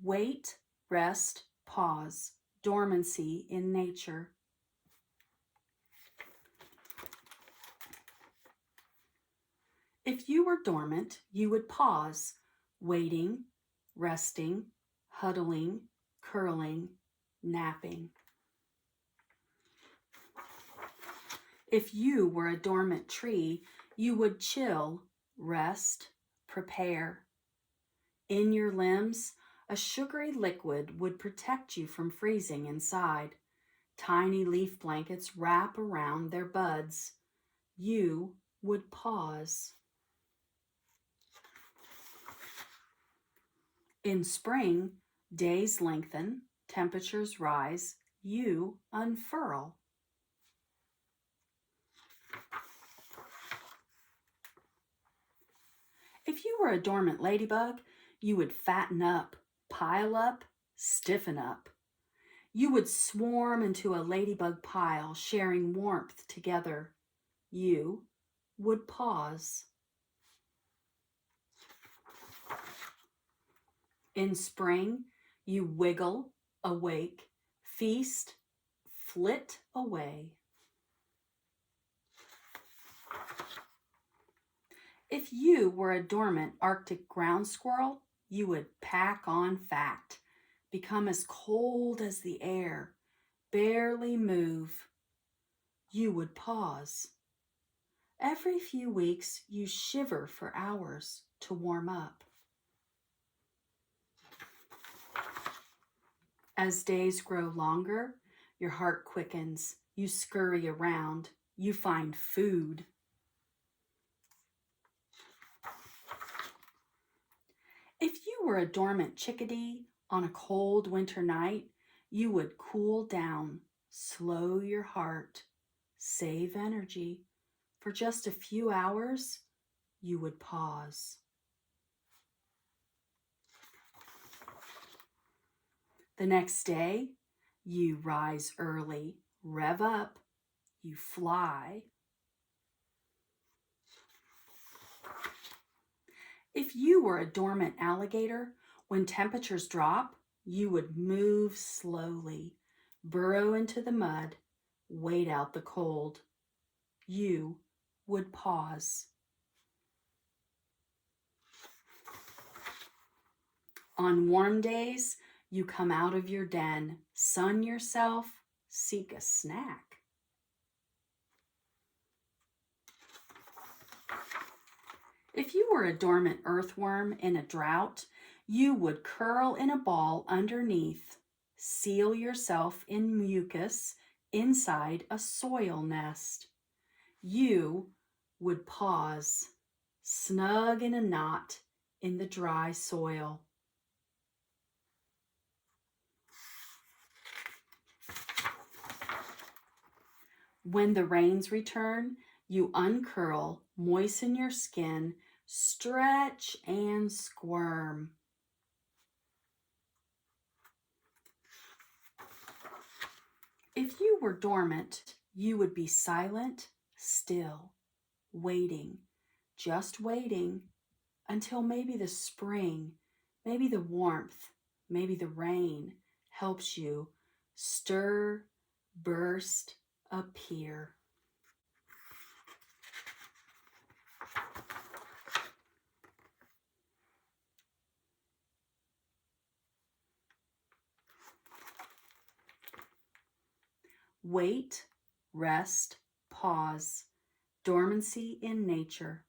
Wait, rest, pause. Dormancy in nature. If you were dormant, you would pause, waiting, resting, huddling, curling, napping. If you were a dormant tree, you would chill, rest, prepare. In your limbs, a sugary liquid would protect you from freezing inside. Tiny leaf blankets wrap around their buds. You would pause. In spring, days lengthen, temperatures rise, you unfurl. If you were a dormant ladybug, you would fatten up, pile up, stiffen up. You would swarm into a ladybug pile, sharing warmth together. You would pause. In spring, you wiggle, awake, feast, flit away. If you were a dormant Arctic ground squirrel, you would pack on fat, become as cold as the air, barely move. You would pause. Every few weeks, you shiver for hours to warm up. As days grow longer, your heart quickens. You scurry around. You find food. If you were a dormant chickadee on a cold winter night, you would cool down, slow your heart, save energy. For just a few hours, you would pause. The next day, you rise early, rev up, you fly. If you were a dormant alligator, when temperatures drop, you would move slowly, burrow into the mud, wait out the cold. You would pause. On warm days, you come out of your den, sun yourself, seek a snack. If you were a dormant earthworm in a drought, you would curl in a ball underneath, seal yourself in mucus inside a soil nest. You would pause, snug in a knot in the dry soil. When the rains return, you uncurl, moisten your skin, stretch and squirm. If you were dormant, you would be silent, still, waiting, just waiting until maybe the spring, maybe the warmth, maybe the rain helps you stir, burst, appear. Wait, rest, pause. Dormancy in nature.